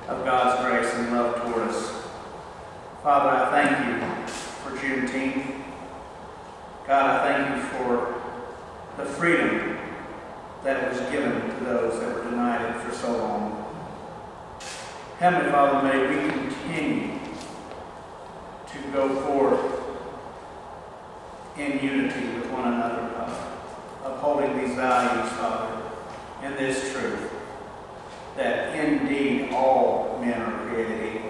of God's grace and love toward us. Father, I thank you for Juneteenth. God, I thank you for the freedom that was given to those that were denied it for so long. Heavenly Father, may we continue to go forth in unity with one another, upholding these values, Father, and this truth, that indeed all men are created equal.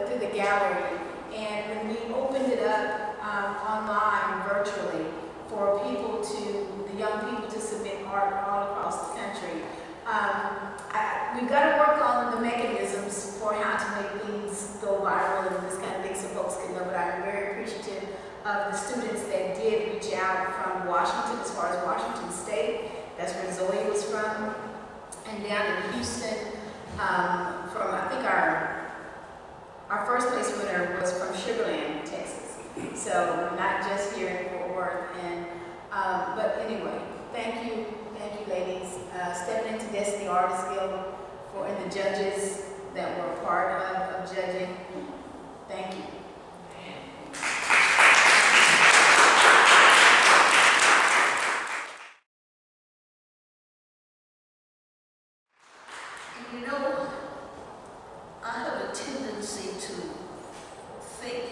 Through the gallery, and when we opened it up online virtually for people the young people to submit art all across the country. We've got to work on the mechanisms for how to make things go viral and this kind of thing so folks can know, but I'm very appreciative of the students that did reach out from Washington. Washington, as far as Washington State. That's where Zoe was from. And down in Houston, from, I think our first place winner was from Sugar Land, Texas. So not just here in Fort Worth. And, but anyway, thank you ladies. Stepping into Destiny Artists Guild and the judges that were part of judging. Thank you. You know, I have a tendency to think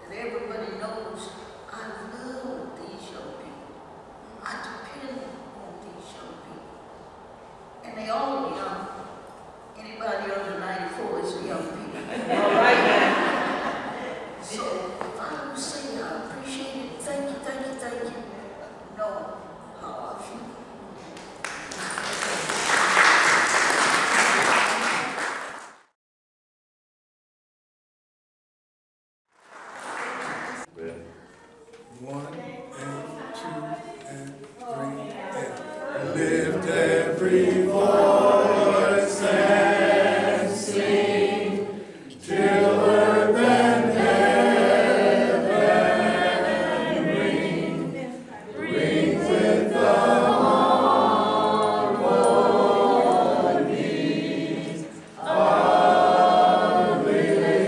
that everybody knows I love these young people. I depend on these young people. And they all young. Anybody under 94 is a young people. All right, man. So if I don't say I appreciate it, thank you. Know how I feel. One and two and three and lift every voice and sing till earth and heaven ring with the harmonies of liberty.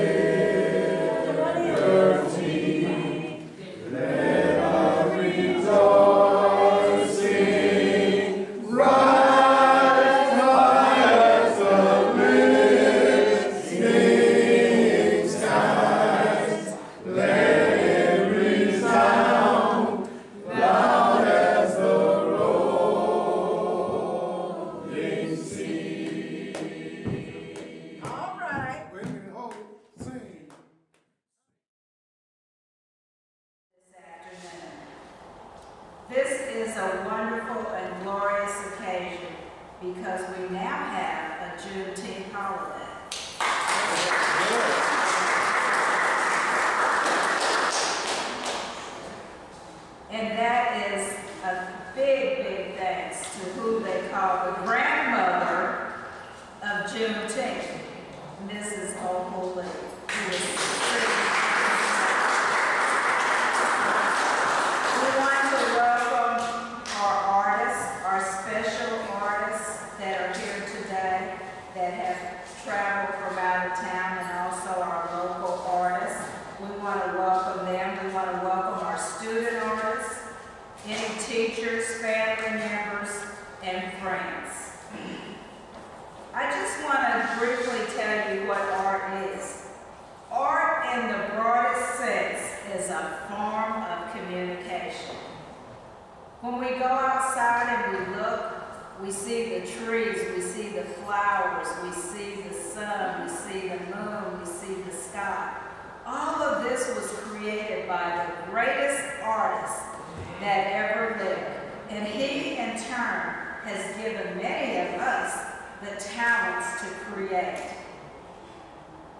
This is a wonderful and glorious occasion because we now have a Juneteenth holiday. And that is a big thanks to who they call the grandmother of Juneteenth, Mrs. O'Hooley, who is that have traveled from out of town, and also our local artists. We want to welcome them. We want to welcome our student artists, any teachers, family members, and friends. I just want to briefly tell you what art is. Art in the broadest sense is a form of communication. When we go outside and we look, we see the trees, we see the flowers, we see the sun, we see the moon, we see the sky. All of this was created by the greatest artist that ever lived. And he, in turn, has given many of us the talents to create.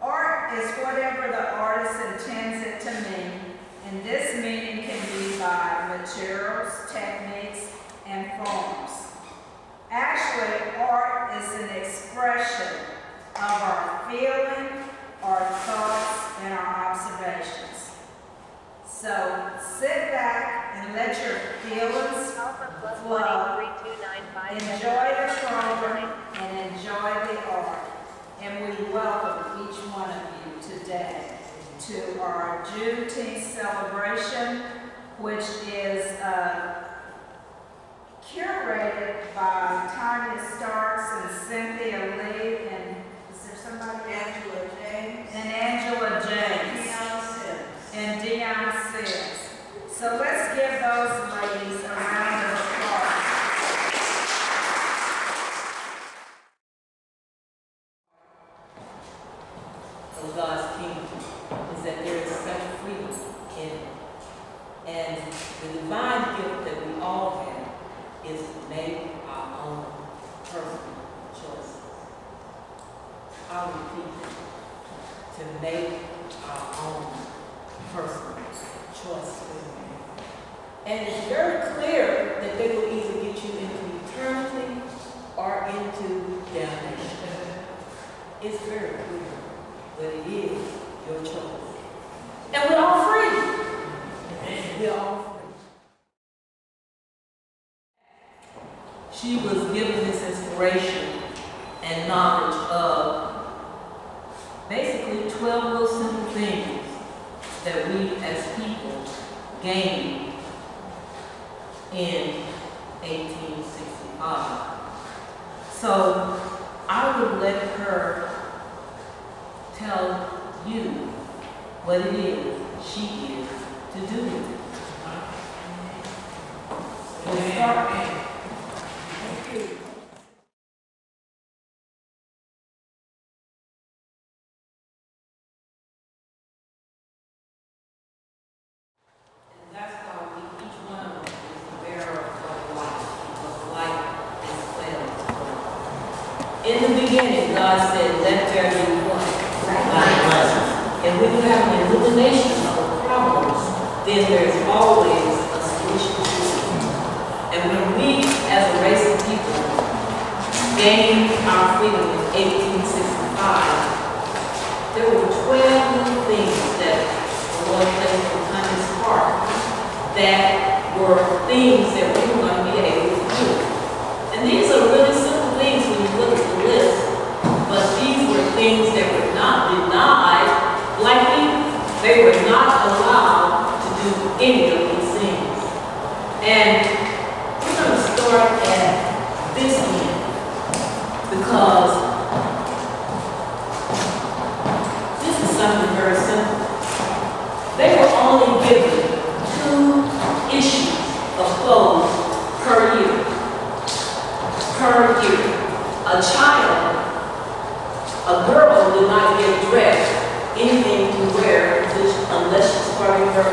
Art is whatever the artist intends it to mean, and this meaning can be by materials, techniques, and forms. Actually, art is an expression of our feeling, our thoughts, and our observations. So sit back and let your feelings flow, enjoy the program, and enjoy the art. And we welcome each one of you today to our Juneteenth celebration, which is curated by Tanya Starks and Cynthia Lee and is there somebody? Angela James. And Angela James. Deion Sims. And Deion Sims. So let's give those ladies a round of applause. Of God's kingdom is that there is such freedom in it. And the divine gift that she was given this inspiration and knowledge of basically 12 little simple things that we as people gained in 1865. So I would let her tell you what it is she is to do with it. We'll start. Thank you. That's why each one of us is the bearer of life, because life is well. In the beginning, God said, let there be what? Light. And when you have an illumination of the problems, then there's always a solution to it. And when we, as a race of people, gained our freedom in 1865, there were 12 little things that the Lord placed upon his heart that were things that we were going to be able to do. And these are really simple things when you look at the list, but these were things that were not denied. They were not allowed to do any of these things. And we're going to start at this end because this is something very simple. They were only given 2 issues of clothes per year. Per year. A child, a girl did not get dressed anything to wear unless she's starting her.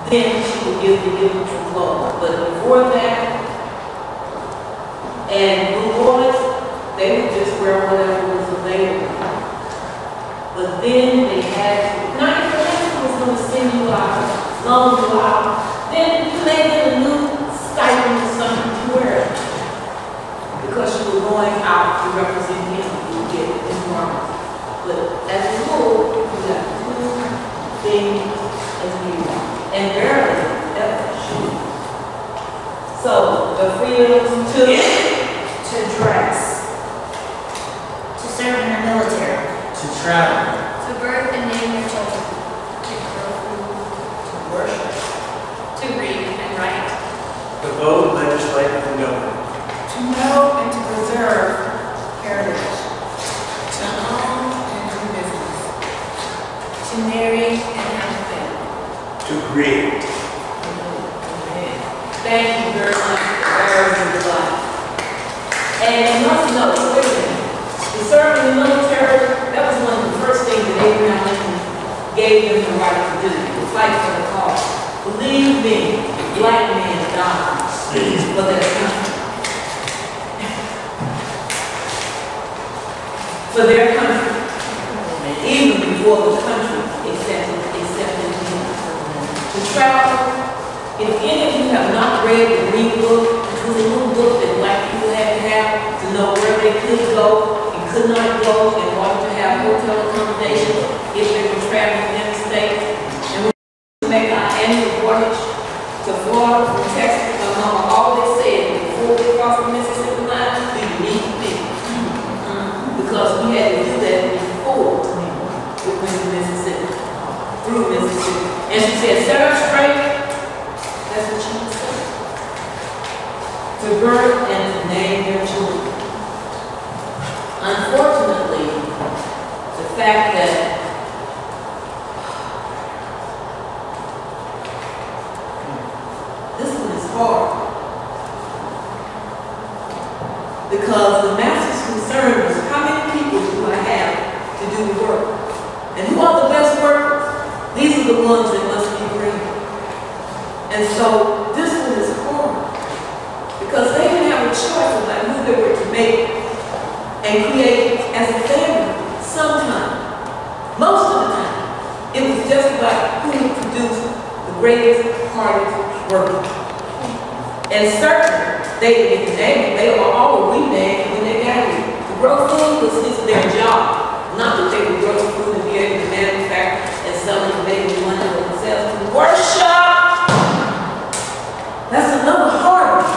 Then she would be given some clothes. But before that, and the boys, they would just wear whatever was available. But then they had to, now if the husband was going to send you out, loan you out, then you may get a new stipend or something to wear. Because you were going out to represent him, you would get his garments. But as a rule, we got 2 things a year, and barely ever shoes. So the freedom to dress, To serve in the military. To travel. To birth and name your children. to worship, To read and write. To vote, legislate, and govern. To know and to preserve heritage. To own and do business. To marry and have a family. To create. Thank you very much for bearers of the life. And you must know, wait a minute, to serve in the military, that was one of the first things that Abraham Lincoln gave them the right to do, to fight for the cause. Believe me, black men died for their country. For their country. Even before the country accepted him. To travel. If any of you have not read the Green Book, it was a little book that black people had to have to know where they could go and could not go in order to have hotel accommodations if they were traveling in the state. And we make our annual voyage to Florida from Texas. All they said before we crossed the Mississippi line, we need people. Because we had to do that before we went to Mississippi, through Mississippi. And she said, set up straight. That's what she would say. To birth and to name their children. Unfortunately, the fact that this one is hard. Because the master's concern is how many people do I have to do the work? And who are the best workers? These are the ones that must be great. And so this one is hard because they didn't have a choice about who they were to make and create as a family. Sometimes, most of the time, it was just about who would produce the greatest, hardest work. And certainly, they didn't get the name. They were all renamed when they got here. To grow food was their job, not that they would grow food and be able to manufacture and sell it and make money for themselves. To worship. That's another hard one.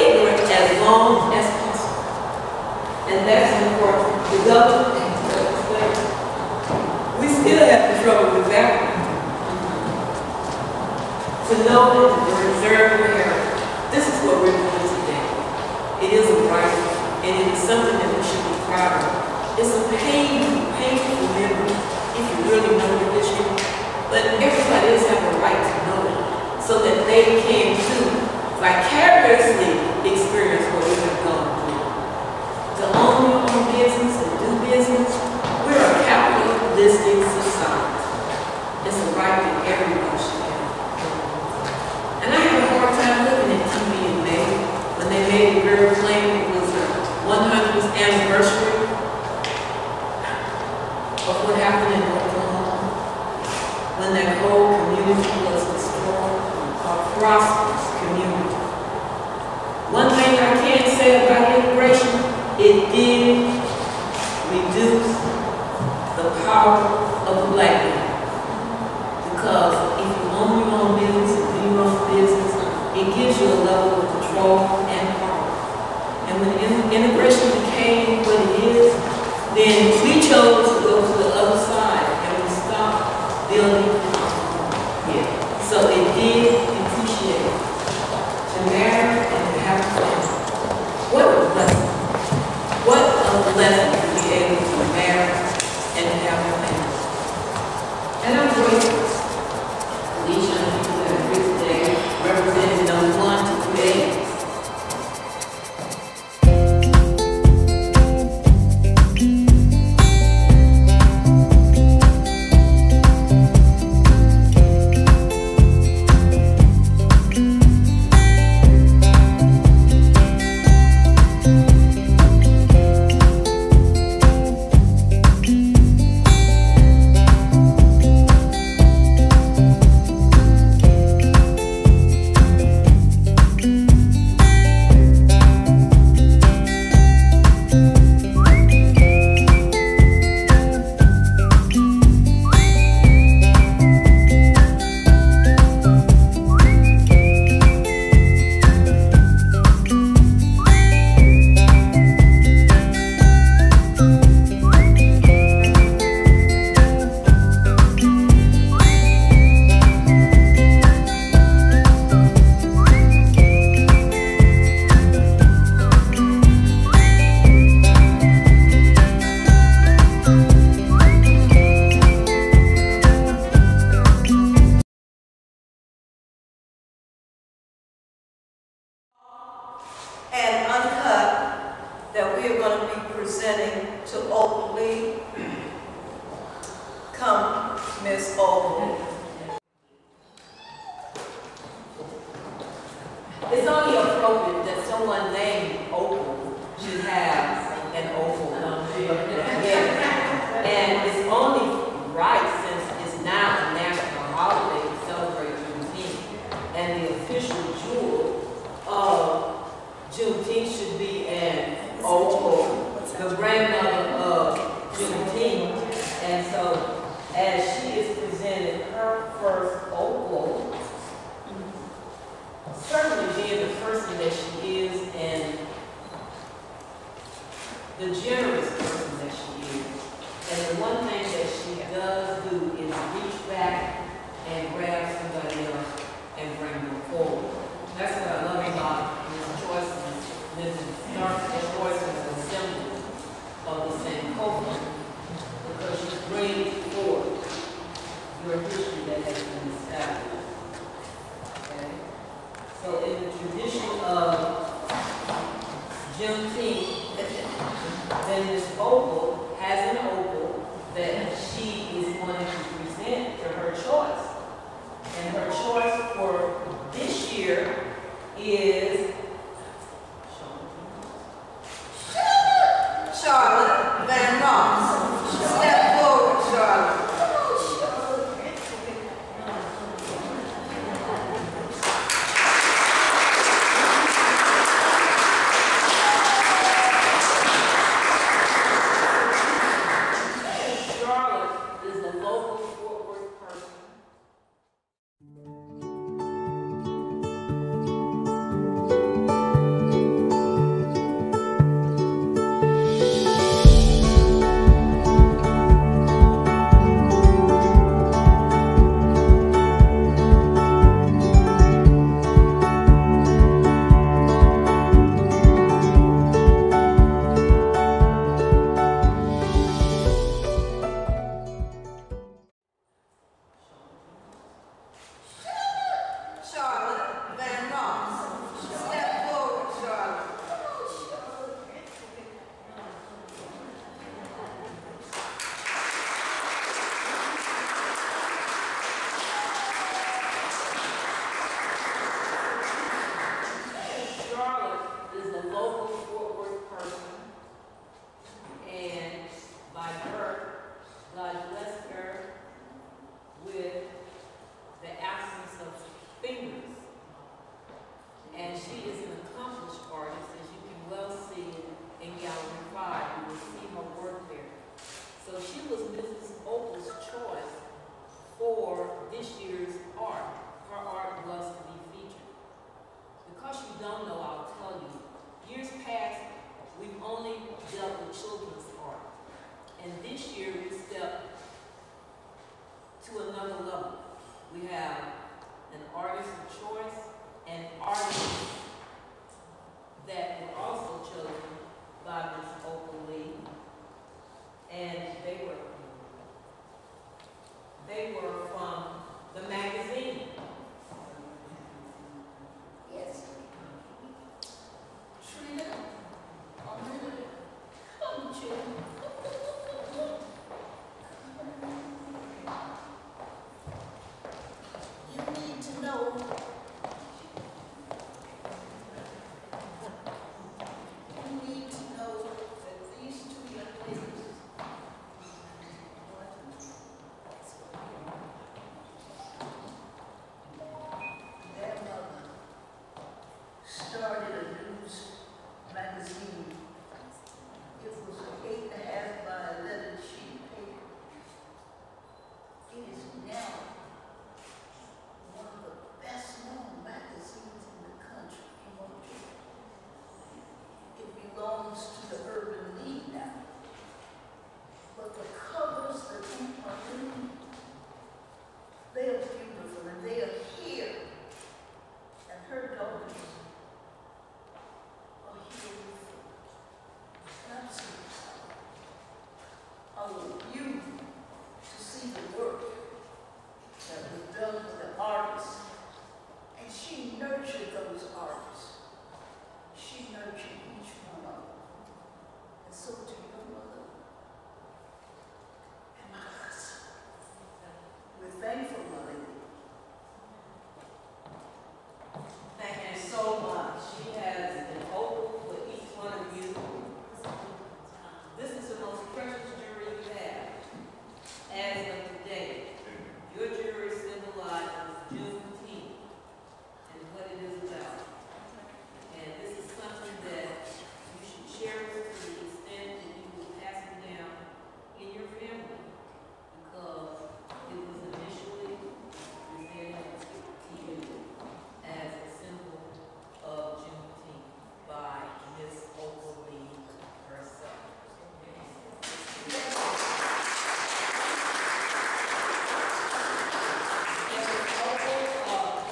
ignorant as long as possible. And that's important. The government, we still have to trouble with that one. To know that the reserve area, this is what we're doing today. It is a right, and it is something that we should be proud of. It's a painful memory if you really know the history, but everybody else has a right to know it so that they can too vicariously experience what we have gone through. To own your own business and do business, we're a capitalistic society. It's a right that everyone should have. And I had a hard time looking at TV in May when they made it very plain it was the 100th anniversary of what happened in Oklahoma, when that whole community was destroyed, a prosperous community. One thing I can say about immigration, it did reduce the power of the black man. Because if you own your own business and do your own business, it gives you a level of control and power. And when immigration became what it is, then we chose to go to the other side and we stopped building here. So it did appreciate to marry and to have a family. What a blessing. What a blessing to be able to marry and to have a family. And I'm grateful for these young people that are here today, representing number 1 to 3. And uncut that we are going to be presenting to Opal Lee. Come, Miss Opal. It's only appropriate that someone named Opal should have an Opal number. And it's only right since it's now a national holiday to celebrate Juneteenth. And the official jewel of Juneteenth should be an Opal, the grandmother of Juneteenth. And so as she is presented her first Opal, certainly being the person that she is and the generous person that she is. And the one thing that she does do is reach back and grab somebody else and bring them forward. That's what I love about Ms. Joyce and Mrs. Joyce as a symbol of the same culture, because you bring forward your history that has been established. Okay? So in the tradition of Juneteenth, then this Opal has an Opal that she is wanting to present to her choice. And her choice for this year is a local Fort Worth person, and by her, God blessed her with the absence of fingers. And she is an accomplished artist, as you can well see in Gallery 5. You will see her work there. So she was Mrs. Opal's choice for this year's art. Her art was to be featured. Because you don't know, I'll tell you. Years past, we've only dealt with children's art. And this year, we stepped to another level. We have an artist of choice and artists that were also chosen by Ms. Opal Lee. And they were from the magazine. Yes. Trina, a minute. Come, children. You need to know. You need to know that these two young ladies. Their mother started a news magazine. It was an 8.5 by 11 sheet paper. It is now one of the best known magazines in the country. It belongs to the Urban League now. But the covers that are in, they are beautiful and they are here. And her daughters are here with her. And I'm so proud. I want you to see the work that was done with the artists. And she nurtured those artists. She nurtured each one of them. And so to your mother and my cousin. We're thankful, Mother. Thank you so much. She has an opal for each one of you. This is the most precious jewelry you have as of today. Your jewelry symbolizes Juneteenth and what it is about. And this is something that you should cherish to the extent that you will pass it down in your family, because it was initially presented to you as a symbol of Juneteenth by Miss Opal Lee herself. And Miss Opal,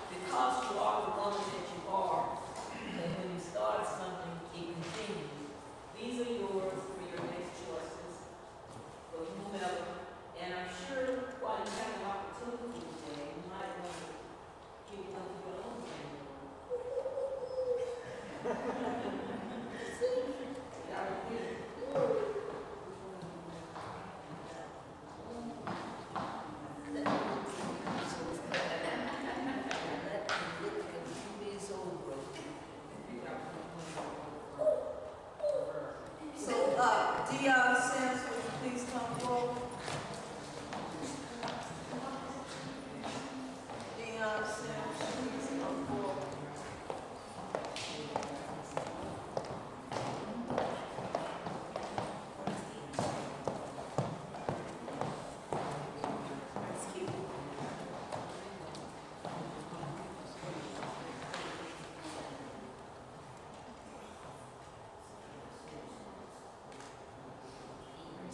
because you are the woman that you are, and when you start something, it continues. These are yours for your next choices, for whomever. And I'm sure while you have an opportunity today, you might want to give them to your own family. Y'all here. So, Dion Sims, will you please come forward? Dion Sims, please come forward.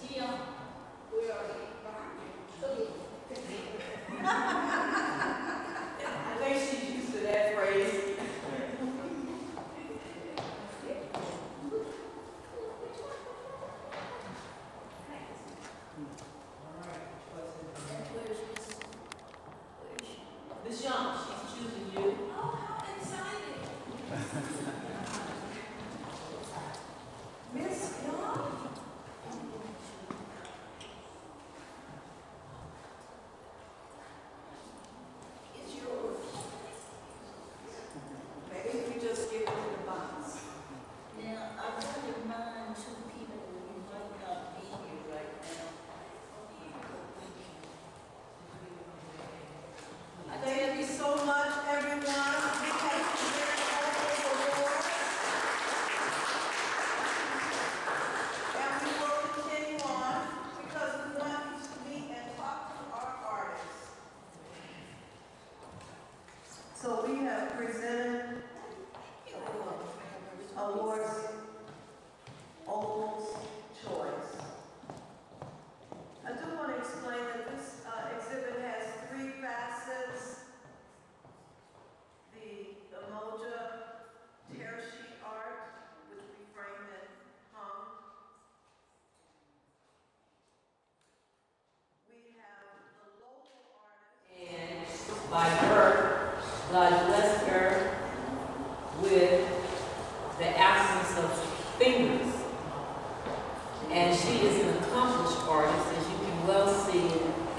Dion, We are behind you. I think she's used to that phrase. Miss Young, she's choosing you. Oh, how exciting! Miss Young? It's yours. Maybe if you just give it in the box. fingers. And she is an accomplished artist, as you can well see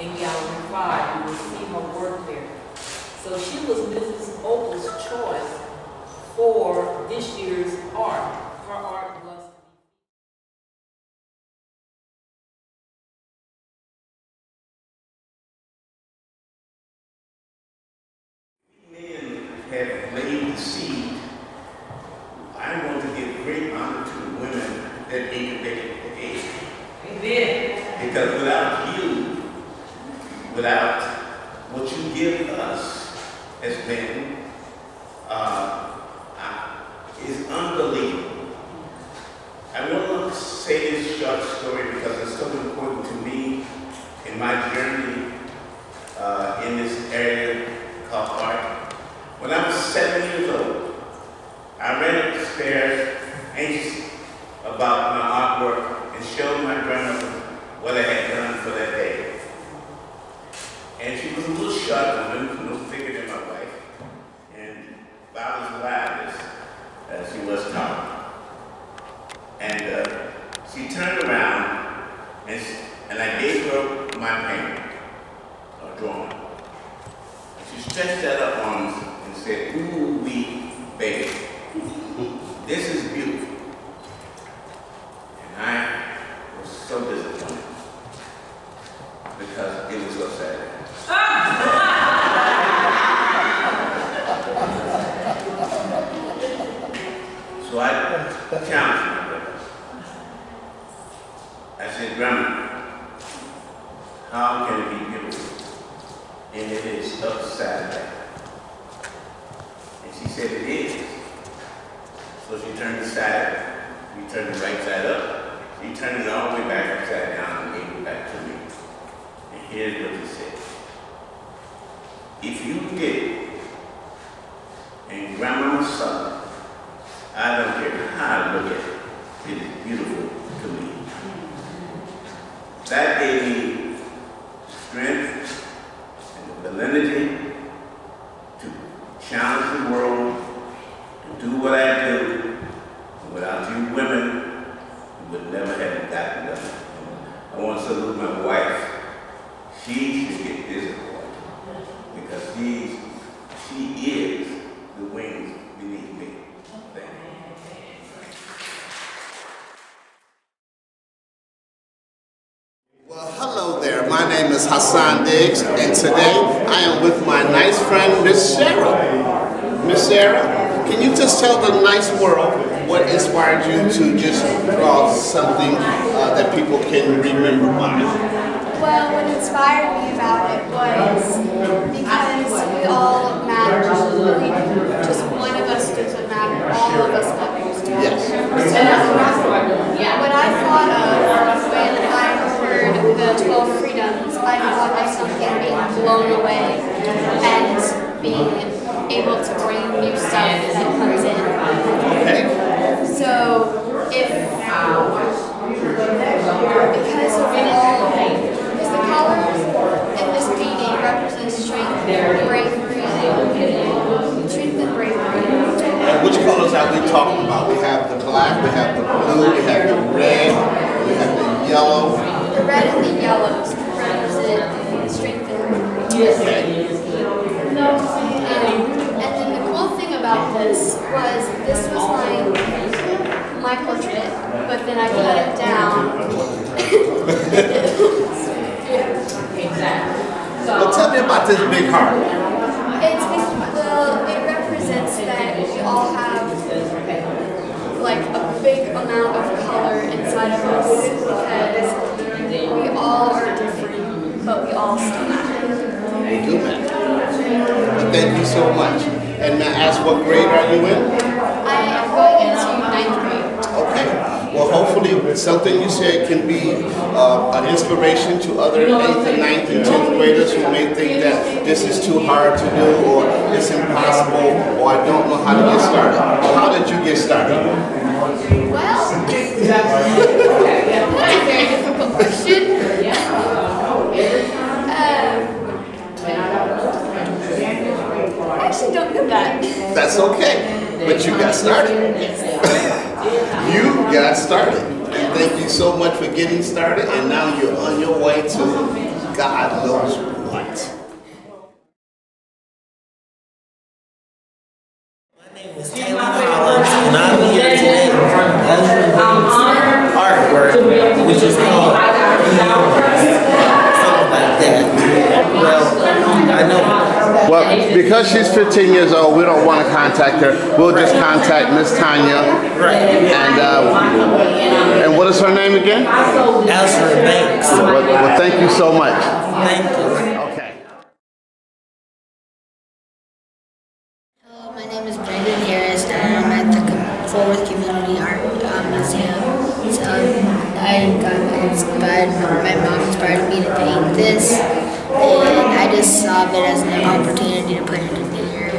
in Gallery 5. You will see her work there. So she was Mrs. Opal's choice for this year's art. Her art was men have laid the seed. I want to give great honor to the women that incubated the egg. Amen. Because without you, without what you give us as men, is unbelievable. I want to say this short story because it's so important to me in my journey in this area called art. When I was 7 years old, I ran up the stairs anxious about my artwork and showed my grandmother what I had done for that day. And she was a little sharp woman, no bigger than my wife, and about as loud as she was tall. And she turned around and I gave her my painting, a drawing. And she stretched out her arms and said, "Ooh, wee, baby, this is beautiful." And I was so disappointed because it was so sad. So I challenged my brother. I said, "Grandma, how can it be beautiful? And it is upside down." And she said, "It is." So she turned the side, we turned the right side up. She turned it all the way back upside down and gave it back to me. And here's what she said. "If you get it, and Grandma saw it, I don't care how I look at it, it is beautiful to me." That gave me strength and the validity to challenge the world, to do what I do. And without you women, we would never have gotten done. I want to salute my wife. She should get this award because she is the wings beneath me. Thank you. Well, hello there. My name is Hassan Diggs, and today I am with my nice friend, Miss Sarah. Miss Sarah, can you just tell the nice world what inspired you to just draw something that people can remember by? Well, what inspired me about it was because we all matter. Just one of us doesn't matter. All of us matter. Yes. So, what I thought of when I heard the 12 freedoms, I thought of something being blown away and being able to bring new stuff that comes in. Okay. So, because of all, because the colors in this painting represent strength, bravery, strength and bravery. And which colors are we talking about? We have the black, we have the blue, we have the red, we have the yellow. The red and the yellows represent strength and bravery. Okay. And then the cool thing about this was my portrait, but then I cut it down. Well, tell me about this big heart. It represents that we all have like a big amount of color inside of us because we all are different, but we all still matter. We do matter. But thank you so much. And may I ask what grade are you in? I am going into 9th grade. Okay. Well, hopefully something you said can be an inspiration to other 8th and 9th and 10th graders who may think that this is too hard to do or it's impossible or I don't know how to get started. How did you get started? Well, that's a very difficult question. I actually don't know that. That's okay. But you got started. You got started. And thank you so much for getting started. And now you're on your way to God knows what. And I'm here today from artwork, which is called something like that. Well, I know. Well, because she's 15 years old, we don't want to contact her. We'll just contact Miss Tanya. Right. And what is her name again? Alfred Banks. Well, thank you so much. Thank you. Okay. Hello, my name is Brandon Harris, and I'm at the Fort Worth Community Art Museum. So I got inspired, my mom inspired me to paint this, and I just saw it as an opportunity to put it in here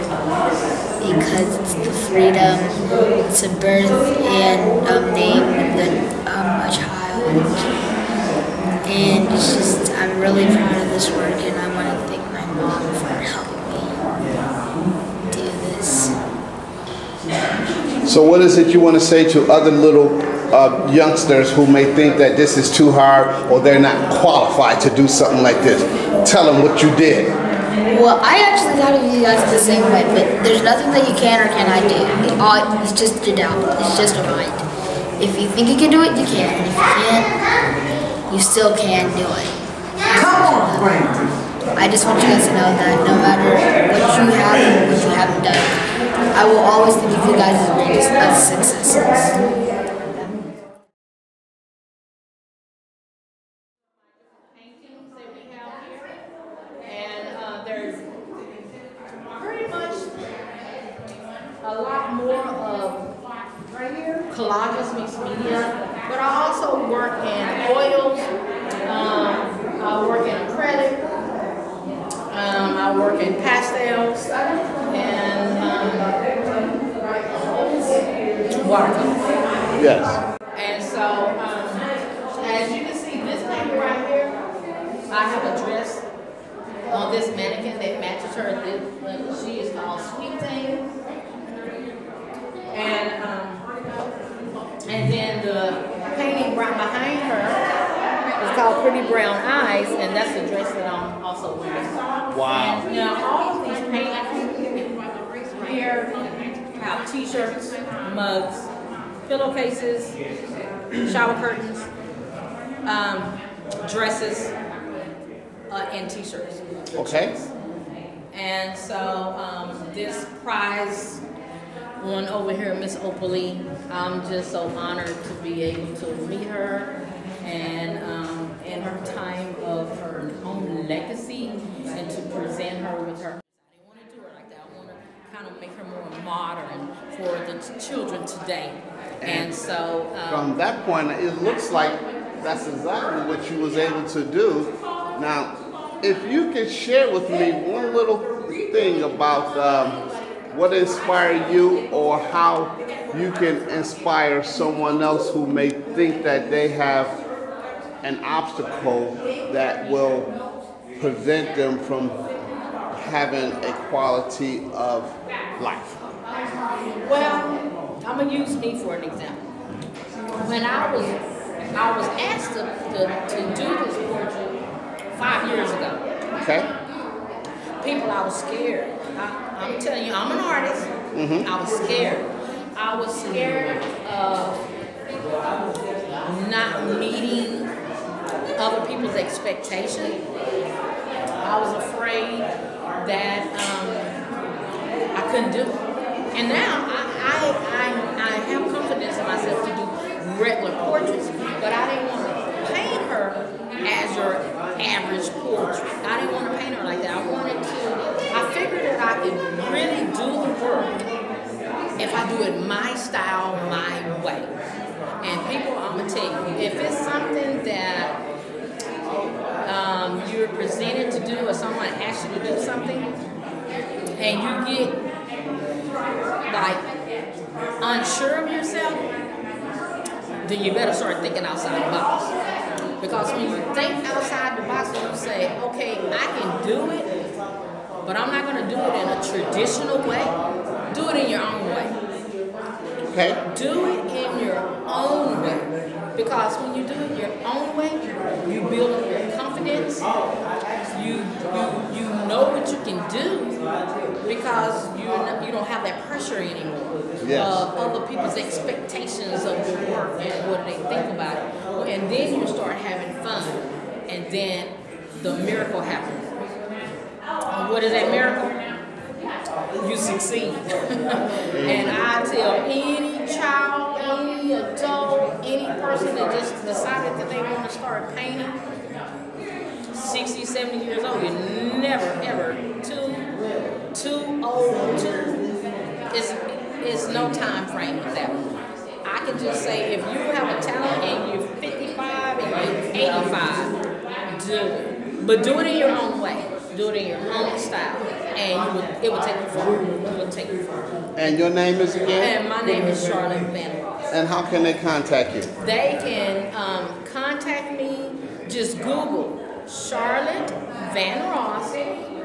because it's the freedom, it's a birth and name a child, and it's just, I'm really proud of this work, and I want to thank my mom for helping me do this. So what is it you want to say to other little youngsters who may think that this is too hard or they're not qualified to do something like this? Tell them what you did. Well, I actually thought of you guys the same way, but there's nothing that you can or cannot do. It's just a doubt. It's just a mind. If you think you can do it, you can. If you can't, you still can do it. Come on, Brandon. I just want you guys to know that no matter what you have and what you haven't done, I will always think of you guys as successes. There's pretty much a lot more of collages, mixed media, but I also work in oils, I work in acrylic, I work in pastels, and watercolor. Yes. And so, as you can see, this paper right here, I have a dress on this mannequin that matches her. She is called Sweet Thing. And then the painting right behind her is called Pretty Brown Eyes, and that's the dress that I'm also wearing. Wow. And now all of these paintings here have t-shirts, mugs, pillowcases, shower curtains, dresses, and t-shirts. Okay. And so this prize one over here, Miss Opalie, I'm just so honored to be able to meet her and in her time of her own legacy and to present her with her. I didn't want to do her like that. I want to kind of make her more modern for the children today. And so from that point, it looks like that's exactly what you was able to do. Now, if you could share with me one little thing about what inspired you or how you can inspire someone else who may think that they have an obstacle that will prevent them from having a quality of life. Well, I'm gonna use me for an example. When I was asked to do this portrait 5 years ago. Okay. People, I was scared. I'm telling you, I'm an artist. Mm-hmm. I was scared. I was scared of not meeting other people's expectations. I was afraid that I couldn't do it. And now I have confidence in myself to do regular portraits, but I didn't want to paint her as your average portrait. I didn't want to paint her like that. I figured that I could really do the work if I do it my style, my way. And people, I'm going to tell you, if it's something that you're presented to do or someone asks you to do something and you get like unsure of yourself, then you better start thinking outside the box. Because when you think outside the box and you say, okay, I can do it, but I'm not going to do it in a traditional way, do it in your own way. Okay. Do it in your own way. Because when you do it your own way, you build up your confidence. You know what you can do because you don't have that pressure anymore of other people's expectations of your work and what they think about it. And then you start having fun, and then the miracle happens. What is that miracle? You succeed. And I tell any child, any adult, any person that just decided that they want to start painting, 60, 70 years old, you're never, ever too old, it's no time frame with that one. I can just say if you have a talent and you're 55 and you're 85, do it. But do it in your own way. Do it in your own style. And it will take you far. It will take you far. And your name is again? And my name is Charlotte Van Ross. And how can they contact you? They can contact me, just Google Charlotte Van Ross,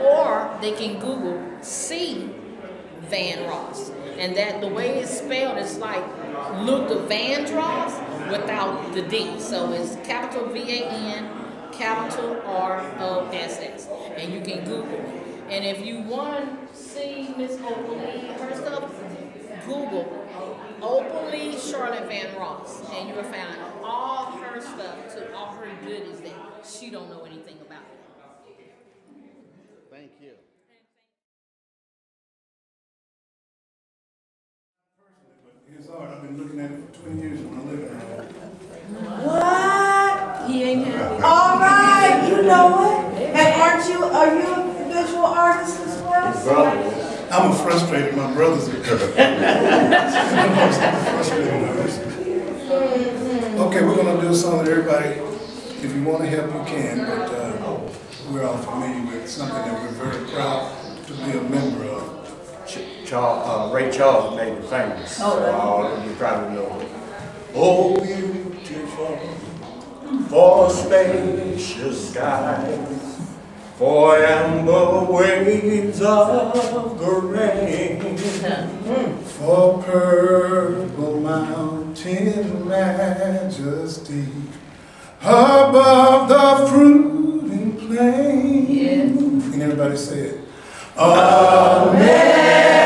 or they can Google C. Van Ross. And that the way it's spelled is like Luther Vandross without the D. So it's capital V-A-N, capital R-O-S-S. And you can Google it. And if you want to see Miss Opal Lee, her stuff, Google Opal Lee Charlotte Van Ross. And you will find all her stuff, to all her goodies that she don't know anything about. Thank you. His art, I've been looking at it for 20 years when I live in it. What? He ain't happy. All right, you know it. And are you a visual artist as well? I'm a frustrated, my brother's a frustrated artist. Okay, we're going to do a song that everybody, if you want to help, you can, but we're all familiar with something that we're very proud to be a member of. Ray Charles made it famous. So all of you probably know it. Oh, beautiful, for spacious skies, for amber waves of grain, for purple mountain majesty, above the fruiting plain. Can everybody say it? Amen.